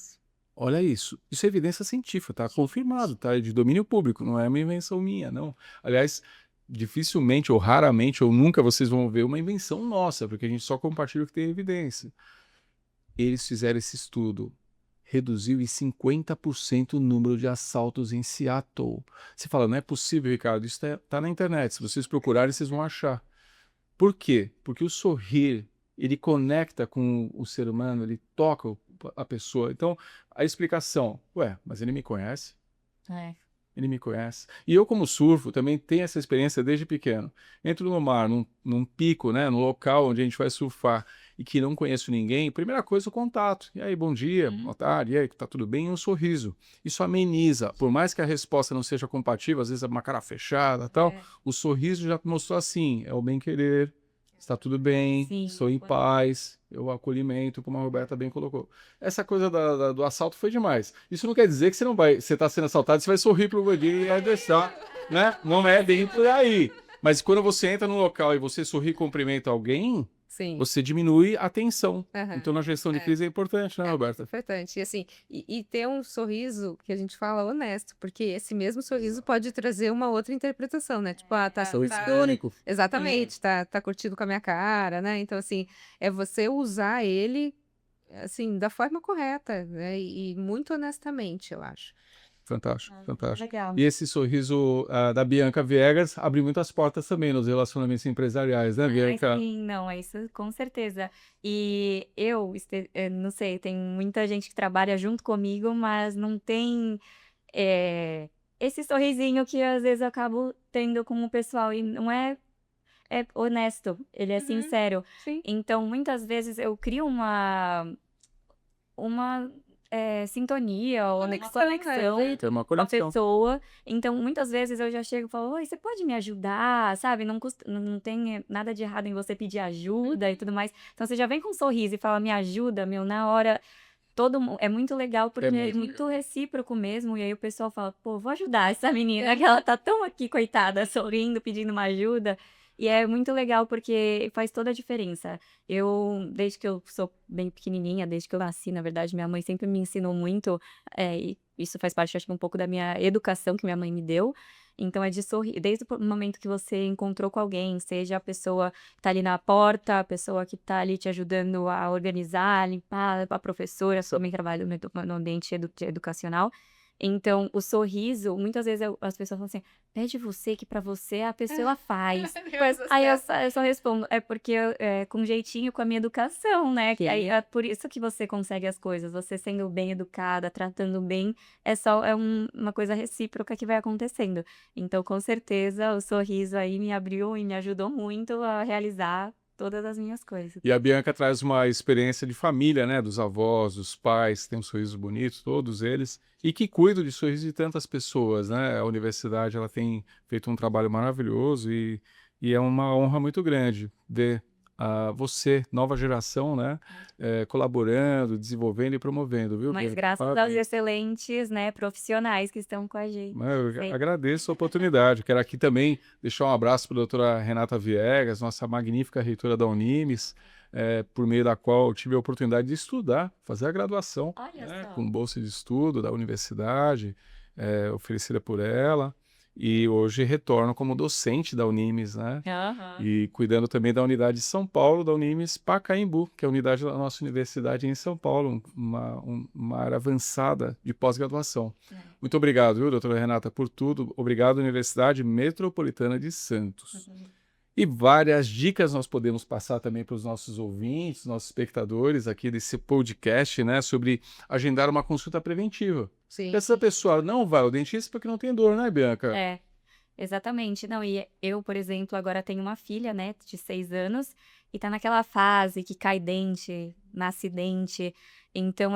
Olha isso. Isso é evidência científica, tá? Confirmado, tá? É de domínio público, não é uma invenção minha, não. Aliás, dificilmente ou raramente ou nunca vocês vão ver uma invenção nossa, porque a gente só compartilha o que tem evidência. Eles fizeram esse estudo. Reduziu em 50% o número de assaltos em Seattle. Você fala, não é possível, Ricardo, isso tá na internet. Se vocês procurarem, vocês vão achar. Por quê? Porque o sorrir, ele conecta com o ser humano, ele toca a pessoa. Então, a explicação, mas ele me conhece? É. Ele me conhece. E eu, como surfo, também tenho essa experiência desde pequeno. Entro no mar, num pico, né, no local onde a gente vai surfar e que não conheço ninguém, primeira coisa, o contato. E aí, bom dia, boa tarde, e aí, tá tudo bem? E um sorriso. Isso ameniza. Por mais que a resposta não seja compatível, às vezes é uma cara fechada e tal, o sorriso já mostrou assim, é o bem-querer, está tudo bem, Sim. estou em paz, é o acolhimento, como a Roberta bem colocou. Essa coisa do assalto foi demais. Isso não quer dizer que você está sendo assaltado, você vai sorrir pro bandido e vai deixar, né? Não é bem por aí. Mas quando você entra num local e você sorri e cumprimenta alguém, Sim. você diminui a tensão. Aham. Então, na gestão de crise é importante, né, Roberta? Importante. E assim, e ter um sorriso que a gente fala honesto, porque esse mesmo sorriso pode trazer uma outra interpretação, né? Tipo, tá Irônico. exatamente, tá curtindo com a minha cara, né? Então, assim, é você usar ele, assim, da forma correta, né? E muito honestamente, eu acho. Fantástico, fantástico. Legal. E esse sorriso da Bianca Viegas abre muitas portas também nos relacionamentos empresariais, né, Bianca? Sim, não, é isso com certeza. E eu, não sei, tem muita gente que trabalha junto comigo, mas não tem esse sorrisinho que às vezes eu acabo tendo com o pessoal. E não é honesto, ele é sincero. Sim. Então, muitas vezes eu crio uma sintonia ou uma conexão Tem uma com a conexão. pessoa. Então, muitas vezes eu já chego e falo, oi, você pode me ajudar, sabe? Não tem nada de errado em você pedir ajuda e tudo mais. Então, você já vem com um sorriso e fala, me ajuda, na hora... É muito legal, porque é muito recíproco mesmo. E aí o pessoal fala, pô, vou ajudar essa menina, que ela tá tão aqui, coitada, sorrindo, pedindo uma ajuda. E é muito legal porque faz toda a diferença. Desde que eu sou bem pequenininha, desde que eu nasci, na verdade, minha mãe sempre me ensinou muito, e isso faz parte, acho que um pouco da minha educação que minha mãe me deu. Então é de sorrir, desde o momento que você encontrou com alguém, seja a pessoa que tá ali na porta, a pessoa que tá ali te ajudando a organizar, a limpar, a professora, sua mãe trabalha no ambiente educacional. Então, o sorriso, muitas vezes as pessoas falam assim: pede você, que pra você a pessoa faz. Deus do Aí céu. eu só respondo: é porque com jeitinho, com a minha educação, né? Que aí é por isso que você consegue as coisas. Você sendo bem educada, tratando bem, uma coisa recíproca que vai acontecendo. Então, com certeza, o sorriso aí me abriu e me ajudou muito a realizar todas as minhas coisas. E a Bianca traz uma experiência de família, né? Dos avós, dos pais, que têm um sorriso bonito, todos eles, e que cuidam de sorriso de tantas pessoas, né? A universidade, ela tem feito um trabalho maravilhoso e é uma honra muito grande ver você, nova geração, né? Colaborando, desenvolvendo e promovendo, viu, Mas Bianca? graças aos Parabéns. excelentes, né, profissionais que estão com a gente. Eu Sempre. agradeço a oportunidade. Quero aqui também deixar um abraço para a doutora Renata Viegas, nossa magnífica reitora da Unimes, por meio da qual eu tive a oportunidade de estudar, fazer a graduação, Olha né, só. com bolsa de estudo da universidade, oferecida por ela, e hoje retorno como docente da Unimes, né? Aham. E cuidando também da unidade de São Paulo, da Unimes Pacaembu, que é a unidade da nossa universidade em São Paulo, uma área avançada de pós-graduação. Muito obrigado, viu, doutora Renata, por tudo. Obrigado, Universidade Metropolitana de Santos. E várias dicas nós podemos passar também para os nossos ouvintes, nossos espectadores aqui desse podcast, né, sobre agendar uma consulta preventiva. Sim. Porque essa pessoa não vai ao dentista porque não tem dor, né, Bianca? É, exatamente. Não, e eu, por exemplo, agora tenho uma filha, né, de 6 anos, e tá naquela fase que cai dente, nasce dente. Então,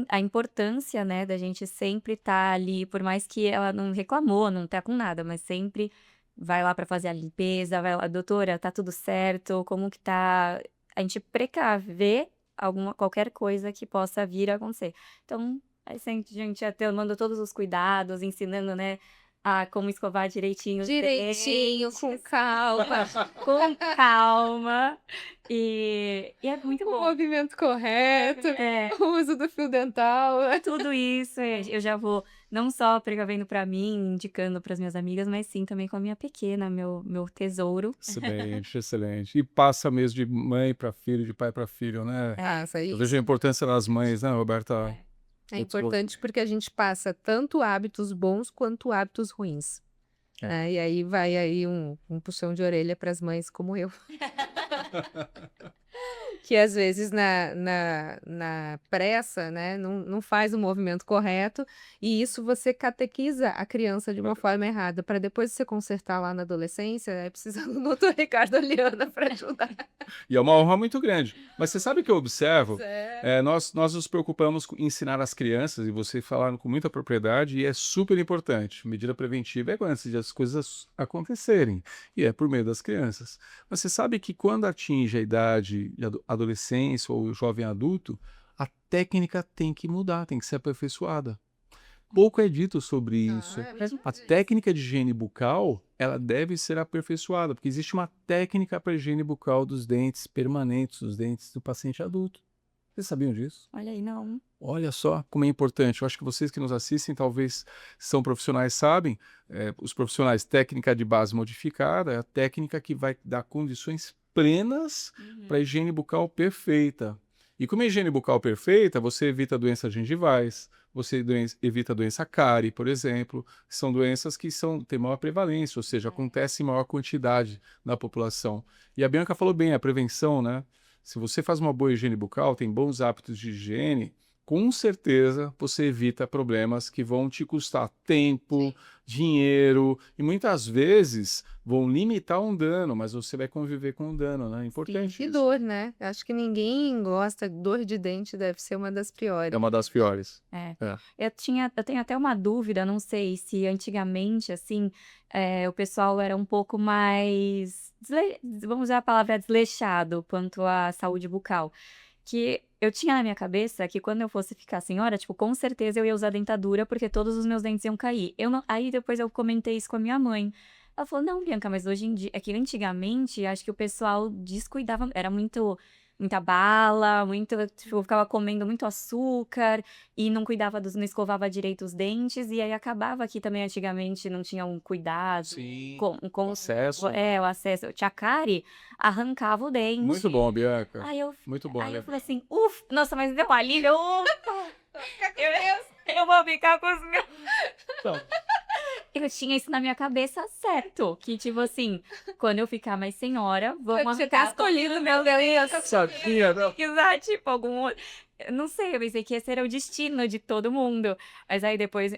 a importância, né, da gente sempre estar ali, por mais que ela não reclamou, não tá com nada, mas sempre vai lá pra fazer a limpeza, vai lá, doutora, tá tudo certo? Como que tá? A gente precaver qualquer coisa que possa vir a acontecer. Então, aí sempre a gente até manda todos os cuidados, ensinando, né, a como escovar direitinho os Direitinho, com dentes, calma, com calma. E é muito com o bom. movimento correto, É, o uso do fio dental. tudo isso eu já vou não só precavendo pra mim, indicando para as minhas amigas, mas sim também com a minha pequena, meu tesouro. Excelente, excelente. E passa mesmo de mãe para filho, de pai para filho, né? Ah, isso aí. Eu vejo a importância das mães, né, Roberta? É importante porque a gente passa tanto hábitos bons quanto hábitos ruins. É. E aí vai aí um puxão de orelha para as mães como eu. Que às vezes na pressa, né, não faz o movimento correto, e isso você catequiza a criança de uma forma errada, para depois você consertar lá na adolescência, é precisando do doutor Ricardo Oliana para ajudar. E é uma honra muito grande. Mas você sabe o que eu observo? Sério? Nós nos preocupamos com ensinar as crianças, e você falaram com muita propriedade, e é super importante. Medida preventiva é antes de as coisas acontecerem, e é por meio das crianças. Mas você sabe que quando atinge a idade de adolescência ou jovem adulto, a técnica tem que mudar, tem que ser aperfeiçoada. Pouco é dito sobre isso. A técnica de higiene bucal, ela deve ser aperfeiçoada, porque existe uma técnica para a higiene bucal dos dentes permanentes, dos dentes do paciente adulto. Vocês sabiam disso? Olha aí, não. Olha só como é importante. Eu acho que vocês que nos assistem, talvez são profissionais, sabem. Os profissionais, técnica de base modificada, é a técnica que vai dar condições plenas para a higiene bucal perfeita. E com a higiene bucal perfeita, você evita doenças gengivais, você evita doença cárie, por exemplo, que são doenças que têm maior prevalência, ou seja, acontecem em maior quantidade na população. E a Bianca falou bem, a prevenção, né? Se você faz uma boa higiene bucal, tem bons hábitos de higiene, com certeza você evita problemas que vão te custar tempo, dinheiro e muitas vezes vão limitar um dano, mas você vai conviver com o dano, né? É importante E isso. dor, né? Acho que ninguém gosta. Dor de dente deve ser uma das piores. É uma das piores. Eu tenho até uma dúvida, não sei se antigamente, assim, o pessoal era um pouco mais, vamos usar a palavra desleixado quanto à saúde bucal. Que eu tinha na minha cabeça que quando eu fosse ficar senhora, tipo, com certeza eu ia usar dentadura porque todos os meus dentes iam cair. Aí depois eu comentei isso com a minha mãe. Ela falou, não, Bianca, mas hoje em dia, é que antigamente, acho que o pessoal descuidava, era muita bala, tipo, ficava comendo muito açúcar e não cuidava não escovava direito os dentes, e aí acabava que também antigamente não tinha um cuidado Sim. com Acesso. o acesso. Tia Kari arrancava o dente. Muito bom, Bianca. Aí eu, Muito bom, aí eu né? falei assim, ufa, nossa, mas deu um alívio, ufa, eu vou ficar com os meus. Então, Eu tinha isso na minha cabeça certo, que tipo assim, quando eu ficar mais senhora, vamos ficar escolhendo meu Deus. sabia, não? Pesquisar, tipo, algum outro. Eu não sei, eu pensei que esse era o destino de todo mundo. Mas aí depois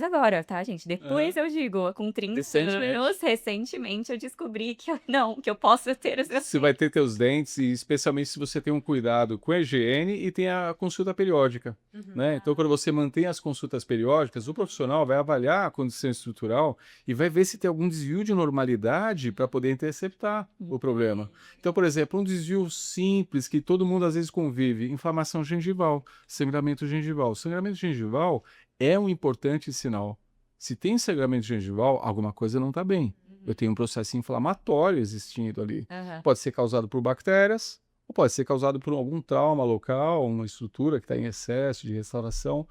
agora, tá, gente? Depois eu digo, com 30 Recentemente. anos, recentemente, eu descobri que que eu posso ter os meus Você vai ter teus dentes, e especialmente se você tem um cuidado com a higiene e tem a consulta periódica, né? Então, quando você mantém as consultas periódicas, o profissional vai avaliar a condição estrutural e vai ver se tem algum desvio de normalidade para poder interceptar o problema. Então, por exemplo, um desvio simples que todo mundo às vezes convive, inflamação gengival, sangramento gengival. Sangramento gengival é um importante sinal. Se tem sangramento gengival, alguma coisa não está bem. Eu tenho um processo inflamatório existindo ali. Aham. Pode ser causado por bactérias, ou pode ser causado por algum trauma local, uma estrutura que está em excesso de restauração.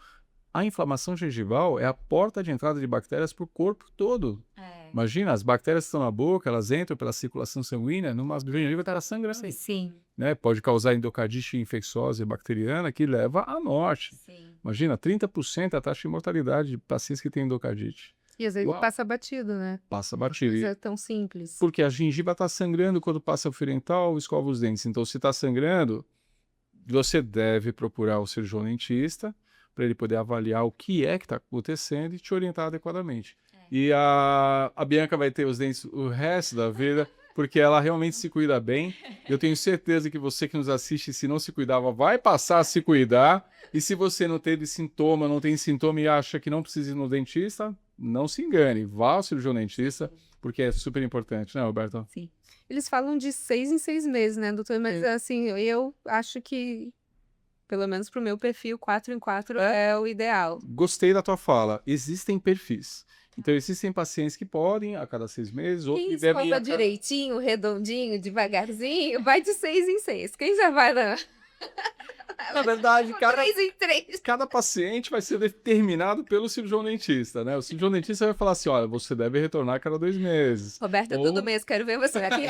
A inflamação gengival é a porta de entrada de bactérias para o corpo todo. Imagina, as bactérias que estão na boca, elas entram pela circulação sanguínea, numa gengiva está sangrando, Sim. né? Pode causar endocardite infecciosa e bacteriana, que leva à morte. Sim. Imagina, 30% é a taxa de mortalidade de pacientes que têm endocardite. E às vezes Uau. passa batido, né? Passa Não batido. é tão simples. Porque a gengiva está sangrando quando passa o fio dental, escova os dentes. Então, se está sangrando, você deve procurar o cirurgião dentista para ele poder avaliar o que é que está acontecendo e te orientar adequadamente. E a Bianca vai ter os dentes o resto da vida, porque ela realmente se cuida bem. Eu tenho certeza que você que nos assiste, se não se cuidava, vai passar a se cuidar. E se você não teve sintoma, não tem sintoma e acha que não precisa ir no dentista, não se engane. Vá ao cirurgião dentista, porque é super importante, né, Roberto? Sim. Eles falam de 6 em 6 meses, né, doutor? Mas assim, eu acho que, pelo menos pro meu perfil, 4 em 4 é o ideal. Gostei da tua fala. Existem perfis. Então, existem pacientes que podem a cada 6 meses, outros Quem que devem ir escova a cada... direitinho, redondinho, devagarzinho, vai de 6 em 6. Quem já vai na Na verdade, 3 em 3? cada paciente vai ser determinado pelo cirurgião dentista, né? O cirurgião dentista vai falar assim, olha, você deve retornar a cada 2 meses. Roberta, Ou- todo mês quero ver você aqui.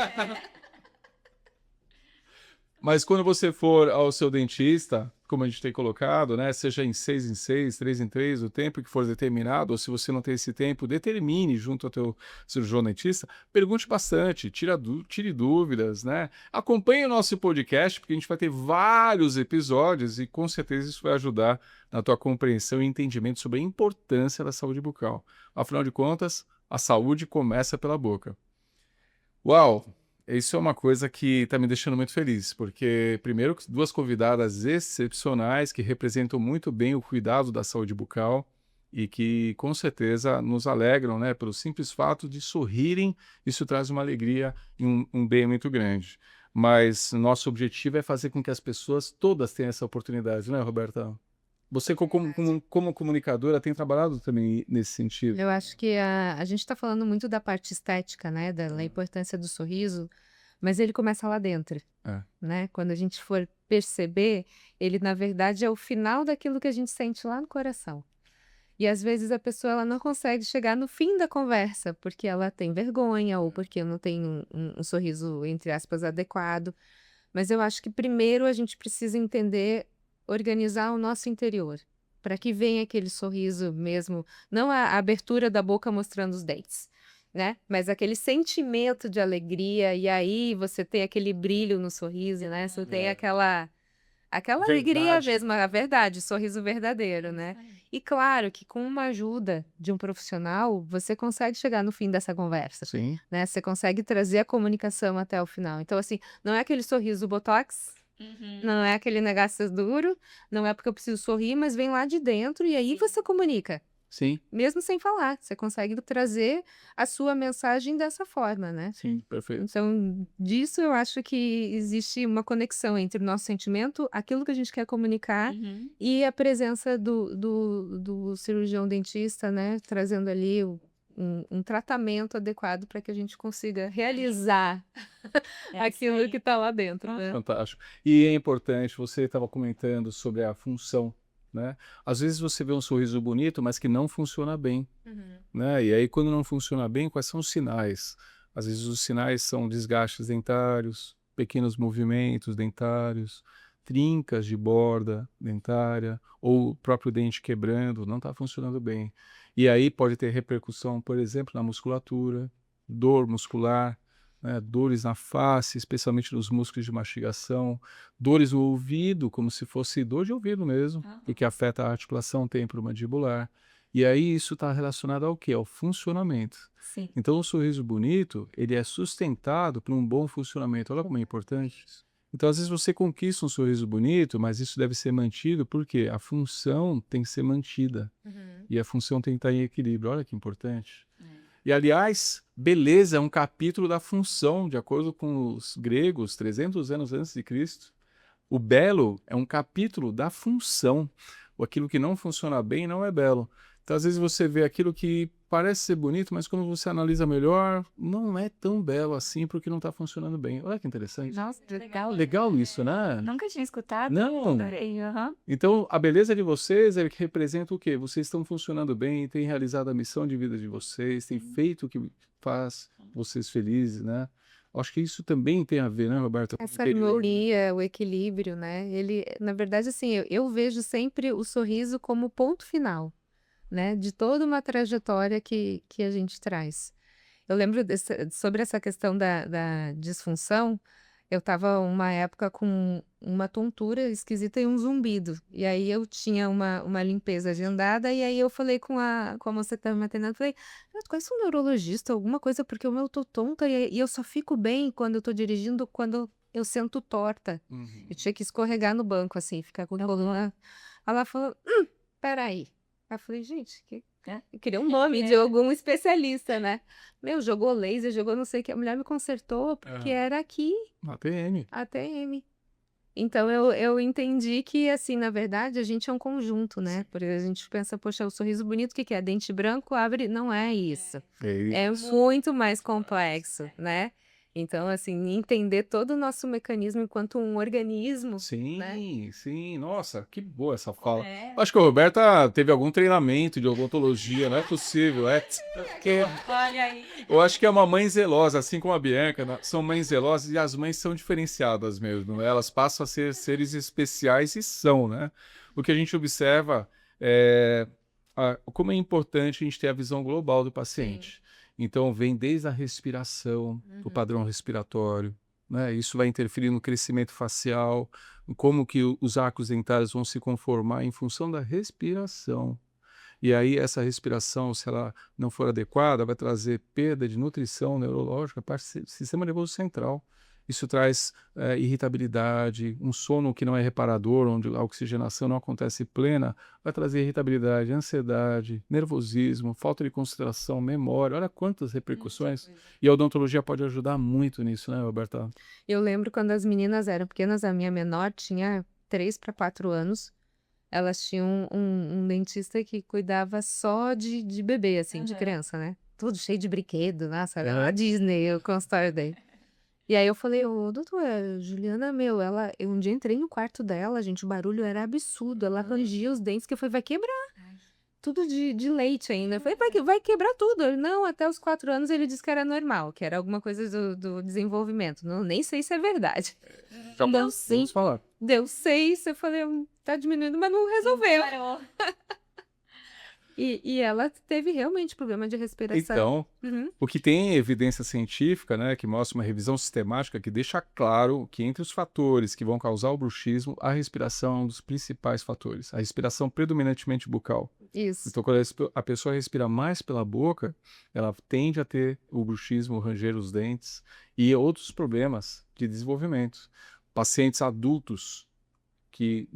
Mas quando você for ao seu dentista, como a gente tem colocado, né? Seja em 6 em 6, 3 em 3, o tempo que for determinado, ou se você não tem esse tempo, determine junto ao teu cirurgião dentista, pergunte bastante, tire dúvidas, né? Acompanhe o nosso podcast, porque a gente vai ter vários episódios e com certeza isso vai ajudar na tua compreensão e entendimento sobre a importância da saúde bucal. Afinal de contas, a saúde começa pela boca. Uau! Isso é uma coisa que está me deixando muito feliz, porque, primeiro, duas convidadas excepcionais que representam muito bem o cuidado da saúde bucal e que, com certeza, nos alegram, né, pelo simples fato de sorrirem. Isso traz uma alegria e um bem muito grande. Mas nosso objetivo é fazer com que as pessoas todas tenham essa oportunidade, né, Roberta? Você, como comunicadora, tem trabalhado também nesse sentido. Eu acho que a gente está falando muito da parte estética, né? Da importância do sorriso, mas ele começa lá dentro, É. né? Quando a gente for perceber, ele na verdade é o final daquilo que a gente sente lá no coração. E às vezes a pessoa ela não consegue chegar no fim da conversa porque ela tem vergonha ou porque não tem um sorriso, entre aspas, adequado. Mas eu acho que primeiro a gente precisa entender, organizar o nosso interior, para que venha aquele sorriso mesmo, não a abertura da boca mostrando os dentes, né? Mas aquele sentimento de alegria, e aí você tem aquele brilho no sorriso, né? Você tem aquela alegria Verdade. mesmo, a verdade, o sorriso verdadeiro, né? E claro que com uma ajuda de um profissional, você consegue chegar no fim dessa conversa, Sim. né? Você consegue trazer a comunicação até o final. Então, assim, não é aquele sorriso botox, não é aquele negócio duro, não é porque eu preciso sorrir, mas vem lá de dentro e aí você comunica, Sim, mesmo sem falar. Você consegue trazer a sua mensagem dessa forma, né? sim, perfeito. Então, disso eu acho que existe uma conexão entre o nosso sentimento, aquilo que a gente quer comunicar e a presença do cirurgião dentista, né? Trazendo ali um tratamento adequado para que a gente consiga realizar É isso aquilo aí. que está lá dentro, né? Fantástico. E é importante, você estava comentando sobre a função, né? Às vezes você vê um sorriso bonito, mas que não funciona bem, né? E aí, quando não funciona bem, quais são os sinais? Às vezes os sinais são desgastes dentários, pequenos movimentos dentários, trincas de borda dentária, ou o próprio dente quebrando, não está funcionando bem. E aí pode ter repercussão, por exemplo, na musculatura, dor muscular, né? Dores na face, especialmente nos músculos de mastigação, dores no ouvido, como se fosse dor de ouvido mesmo, porque afeta a articulação temporomandibular. E aí isso está relacionado ao quê? Ao funcionamento. Sim. Então o sorriso bonito, ele é sustentado por um bom funcionamento. Olha como é importante. Então às vezes você conquista um sorriso bonito, mas isso deve ser mantido porque a função tem que ser mantida. E a função tem que estar em equilíbrio. Olha que importante. E, aliás, beleza é um capítulo da função, de acordo com os gregos, 300 anos antes de Cristo. O belo é um capítulo da função. Aquilo que não funciona bem não é belo. Então, às vezes, você vê aquilo que parece ser bonito, mas quando você analisa melhor, não é tão belo assim porque não está funcionando bem. Olha que interessante. Nossa, legal. Legal isso, né? Nunca tinha escutado. Não. Adorei. Aham. Então, a beleza de vocês é que representa o quê? Vocês estão funcionando bem, têm realizado a missão de vida de vocês, têm feito o que faz vocês felizes, né? Acho que isso também tem a ver, né, Roberta? com o Essa interior, né? harmonia, o equilíbrio, né? Ele, na verdade, assim, eu vejo sempre o sorriso como ponto final, né? De toda uma trajetória que a gente traz. Eu lembro sobre essa questão da disfunção, eu estava uma época com uma tontura esquisita e um zumbido. E aí eu tinha uma limpeza agendada, e aí eu falei com a moça que estava me atendendo, falei, "Ah, tu conhece um neurologista, alguma coisa, porque o meu eu tô tonta e eu só fico bem quando eu tô dirigindo, quando eu sento torta. Uhum. Eu tinha que escorregar no banco, assim, ficar com a coluna. Ela falou, peraí. Aí eu falei, gente, eu queria um nome de algum especialista, né? Meu, jogou laser, jogou não sei o que. A mulher me consertou porque era aqui, ATM. ATM. Então eu entendi que, assim, na verdade, a gente é um conjunto, né? Porque a gente pensa, poxa, o sorriso bonito, o que que é? Dente branco, abre. Não é isso. É muito mais complexo, né? Então, assim, entender todo o nosso mecanismo enquanto um organismo, né? Sim, sim. Nossa, que boa essa fala. É. Acho que a Roberta teve algum treinamento de odontologia, não é possível. Olha aí. Eu acho que é uma mãe zelosa, assim como a Bianca, né? São mães zelosas e as mães são diferenciadas mesmo, né? Elas passam a ser seres especiais e são, né? O que a gente observa é como é importante a gente ter a visão global do paciente. Então, vem desde a respiração, o padrão respiratório, né? Isso vai interferir no crescimento facial, em como que os arcos dentários vão se conformar em função da respiração. E aí essa respiração, se ela não for adequada, vai trazer perda de nutrição neurológica para o sistema nervoso central. Isso traz irritabilidade, um sono que não é reparador, onde a oxigenação não acontece plena, vai trazer irritabilidade, ansiedade, nervosismo, falta de concentração, memória. Olha quantas repercussões. E a odontologia pode ajudar muito nisso, né, Roberta? Eu lembro quando as meninas eram pequenas, a minha menor tinha 3 para 4 anos. Elas tinham um dentista que cuidava só de bebê, assim, de criança, né? Tudo cheio de brinquedo, nossa, era a Disney, o consultório dele. E aí eu falei, ô, doutora, Juliana, meu, eu um dia entrei no quarto dela, gente, o barulho era absurdo, ela rangia os dentes, que eu falei, vai quebrar. Tudo de leite ainda. Eu falei, vai quebrar tudo. Ele, não, até os 4 anos ele disse que era normal, que era alguma coisa do desenvolvimento. Não, nem sei se é verdade. Deu 6, Vamos falar. deu 6, eu falei, tá diminuindo, mas não resolveu. Parou. E ela teve realmente problema de respiração. Então, o que tem evidência científica, né, que mostra uma revisão sistemática que deixa claro que entre os fatores que vão causar o bruxismo, a respiração é um dos principais fatores. A respiração predominantemente bucal. Isso. Então, quando a pessoa respira mais pela boca, ela tende a ter o bruxismo, ranger os dentes e outros problemas de desenvolvimento. Pacientes adultos que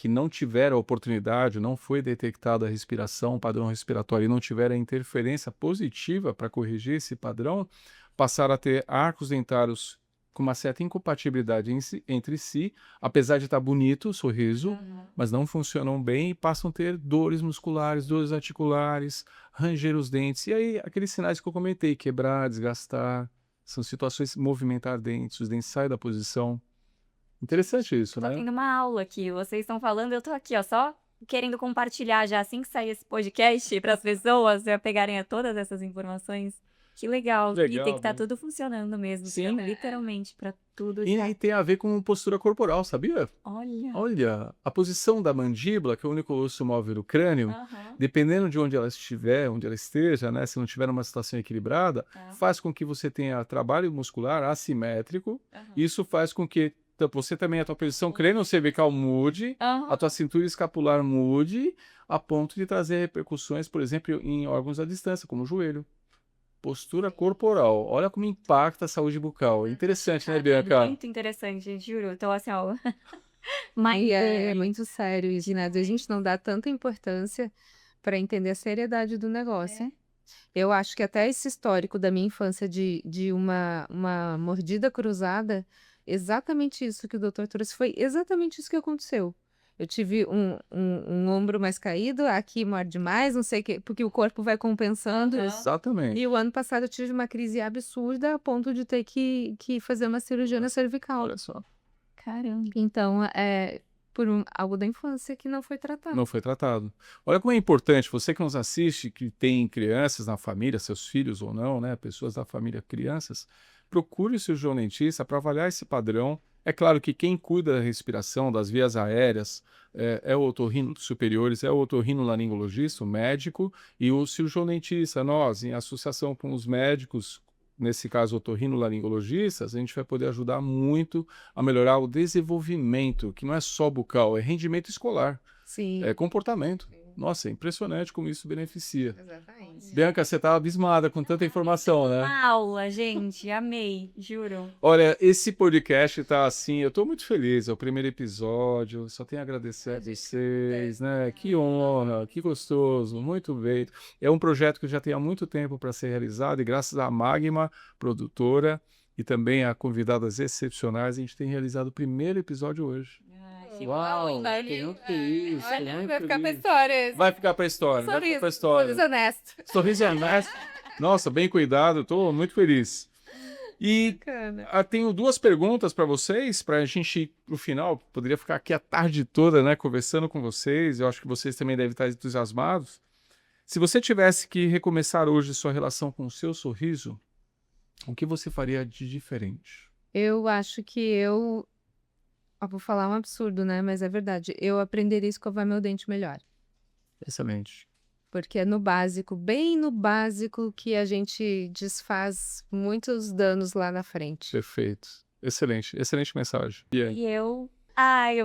não tiveram a oportunidade, não foi detectada a respiração, o padrão respiratório, e não tiveram a interferência positiva para corrigir esse padrão, passaram a ter arcos dentários com uma certa incompatibilidade entre si, apesar de estar bonito o sorriso, mas não funcionam bem e passam a ter dores musculares, dores articulares, ranger os dentes. E aí, aqueles sinais que eu comentei, quebrar, desgastar, são situações, movimentar dentes, os dentes saem da posição. Interessante isso, Tô né? tendo uma aula aqui, vocês estão falando, eu tô aqui, ó, só querendo compartilhar já assim que sair esse podcast para as pessoas já pegarem todas essas informações. Que legal. E tem que Legal, estar né? tudo funcionando mesmo, Sim. literalmente, para tudo E já. aí tem a ver com postura corporal, sabia? Olha. Olha, a posição da mandíbula, que é o único osso móvel do crânio, Aham. dependendo de onde ela estiver, onde ela esteja, né, se não tiver numa situação equilibrada, Tá. faz com que você tenha trabalho muscular assimétrico. Aham. Isso faz com que você também, a tua posição crânio-cervical mude, Aham. a tua cintura escapular mude, a ponto de trazer repercussões, por exemplo, em órgãos à distância, como o joelho. Postura corporal. Olha como impacta a saúde bucal. É interessante, né, Bianca? Muito interessante, juro. Então, assim, ó. E é muito sério isso, né? A gente não dá tanta importância para entender a seriedade do negócio. Eu acho que até esse histórico da minha infância de uma mordida cruzada, exatamente isso que o doutor trouxe, foi exatamente isso que aconteceu. Eu tive um ombro mais caído, aqui morde mais, não sei o quê, porque o corpo vai compensando. Aham. Exatamente. E o ano passado eu tive uma crise absurda a ponto de ter que fazer uma cirurgia na cervical. Olha só. Caramba. Então, é por algo da infância que não foi tratado. Não foi tratado. Olha como é importante, você que nos assiste, que tem crianças na família, seus filhos ou não, né, pessoas da família, crianças, procure o cirurgião dentista para avaliar esse padrão. É claro que quem cuida da respiração, das vias aéreas, é o otorrino superiores, é o otorrinolaringologista, o médico, e o cirurgião dentista. Nós, em associação com os médicos, nesse caso otorrinolaringologistas, a gente vai poder ajudar muito a melhorar o desenvolvimento, que não é só bucal, é rendimento escolar, Sim. é comportamento. Nossa, é impressionante como isso beneficia. Exatamente. Bianca, você tá abismada com tanta informação, né? Uma aula, gente. Amei, juro. Olha, esse podcast tá assim, eu tô muito feliz, é o primeiro episódio, só tenho a agradecer a vocês, né? Que honra, que gostoso, muito bem. É um projeto que já tem há muito tempo para ser realizado e graças à Magma, produtora, e também a convidadas excepcionais, a gente tem realizado o primeiro episódio hoje. Uau, fiquei feliz, Vai ficar pra história. Vai ficar pra história, vai ficar pra história. Sorriso honesto. Sorriso honesto. Nossa, bem cuidado, tô muito feliz. E Bacana. tenho duas perguntas para vocês, para a gente ir pro final. Poderia ficar aqui a tarde toda, né, conversando com vocês. Eu acho que vocês também devem estar entusiasmados. Se você tivesse que recomeçar hoje sua relação com o seu sorriso, o que você faria de diferente? Eu acho que eu vou falar um absurdo, né? Mas é verdade. Eu aprenderia a escovar meu dente melhor. Excelente. Porque é no básico, bem no básico, que a gente desfaz muitos danos lá na frente. Perfeito. Excelente. Excelente mensagem. E eu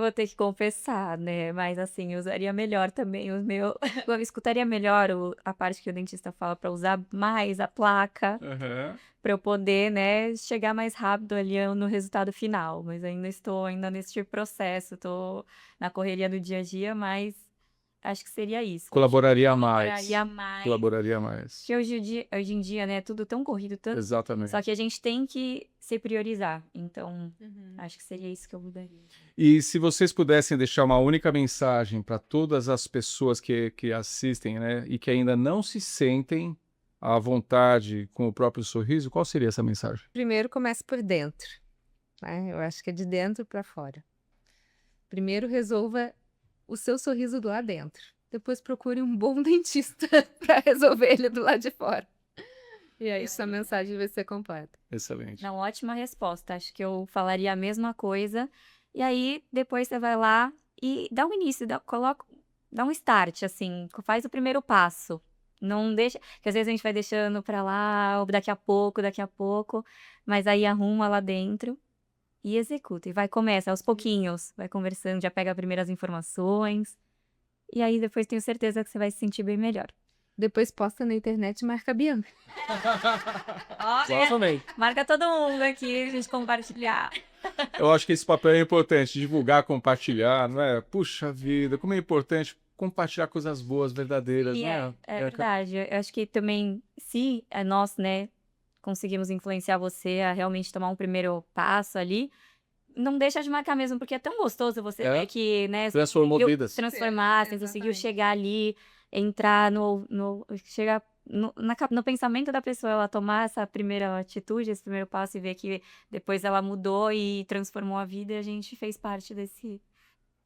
vou ter que confessar, né? Mas assim, eu usaria melhor também os meus. Eu escutaria melhor a parte que o dentista fala para usar mais a placa, para eu poder, né, chegar mais rápido ali no resultado final. Mas ainda estou nesse processo, estou na correria do dia a dia, mas acho que seria isso. Colaboraria mais. Colaboraria mais. Colaboraria mais. Porque hoje em dia, né, tudo tão corrido, tanto. Exatamente. Só que a gente tem que se priorizar. Então, acho que seria isso que eu mudaria. E se vocês pudessem deixar uma única mensagem para todas as pessoas que assistem, né, e que ainda não se sentem à vontade com o próprio sorriso, qual seria essa mensagem? Primeiro comece por dentro, né? Eu acho que é de dentro para fora. Primeiro resolva o seu sorriso do lá dentro. Depois procure um bom dentista para resolver ele do lado de fora. E aí sua mensagem vai ser completa. Excelente. Não, ótima resposta. Acho que eu falaria a mesma coisa. E aí, depois você vai lá e dá um início, dá um start, assim, faz o primeiro passo. Não deixa, porque às vezes a gente vai deixando pra lá, ou daqui a pouco, mas aí arruma lá dentro e executa. E começa aos pouquinhos, vai conversando, já pega as primeiras informações. E aí depois tenho certeza que você vai se sentir bem melhor. Depois posta na internet e marca a Bianca. Exatamente. Marca todo mundo aqui, a gente compartilhar. Eu acho que esse papel é importante, divulgar, compartilhar, não é? Puxa vida, como é importante compartilhar coisas boas, verdadeiras, E né? é verdade. Eu acho que também, se nós, né, conseguimos influenciar você a realmente tomar um primeiro passo ali, não deixa de marcar mesmo, porque é tão gostoso você É. ver que, né, você Transformou conseguiu vidas. transformar, você conseguiu Exatamente. chegar ali, entrar chegar no pensamento da pessoa, ela tomar essa primeira atitude, esse primeiro passo e ver que depois ela mudou e transformou a vida e a gente fez parte desse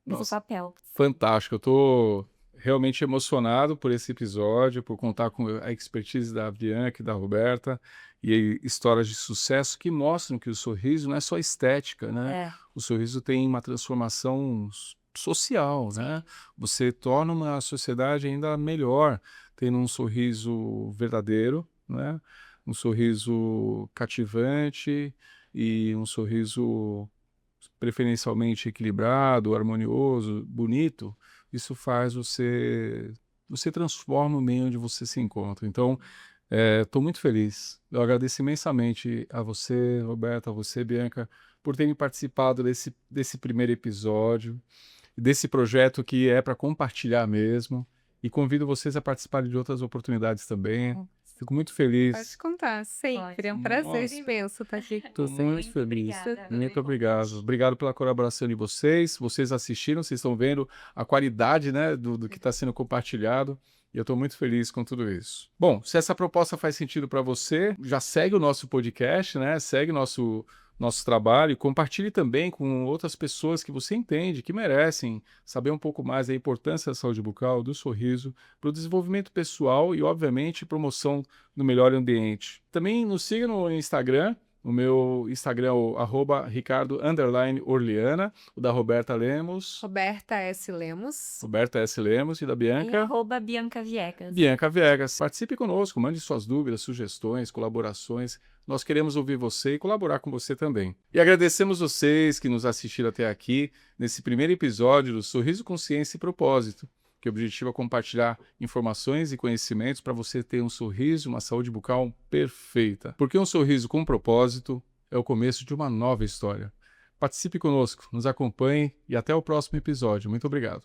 Nossa, papel. fantástico. Eu tô realmente emocionado por esse episódio, por contar com a expertise da Bianca e da Roberta e histórias de sucesso que mostram que o sorriso não é só estética, né? É, O sorriso tem uma transformação social, né? Você torna uma sociedade ainda melhor tendo um sorriso verdadeiro, né? Um sorriso cativante e um sorriso preferencialmente equilibrado, harmonioso, bonito. Isso faz você transforma o meio onde você se encontra. Então, estou muito feliz. Eu agradeço imensamente a você, Roberta, a você, Bianca, por terem participado desse primeiro episódio, desse projeto que é para compartilhar mesmo. E convido vocês a participarem de outras oportunidades também. Fico muito Pode feliz. contar, sempre. É um prazer Nossa. imenso estar aqui com Estou vocês. muito feliz. obrigada. Muito obrigado. Obrigado pela colaboração de vocês. Vocês assistiram, vocês estão vendo a qualidade, né, do que está sendo compartilhado. E eu estou muito feliz com tudo isso. Bom, se essa proposta faz sentido para você, já segue o nosso podcast, né? Segue nosso trabalho e compartilhe também com outras pessoas que você entende, que merecem saber um pouco mais da importância da saúde bucal, do sorriso, para o desenvolvimento pessoal e, obviamente, promoção do melhor ambiente. Também nos siga no Instagram. O meu Instagram é o @ricardo_orleana, o da Roberta Lemos, Roberta S. Lemos. Roberta S. Lemos e da E Bianca. @Bianca Viegas. Bianca Viegas. Participe conosco, mande suas dúvidas, sugestões, colaborações. Nós queremos ouvir você e colaborar com você também. E agradecemos vocês que nos assistiram até aqui nesse primeiro episódio do Sorriso, Consciência e Propósito, que o objetivo é compartilhar informações e conhecimentos para você ter um sorriso, uma saúde bucal perfeita. Porque um sorriso com propósito é o começo de uma nova história. Participe conosco, nos acompanhe e até o próximo episódio. Muito obrigado.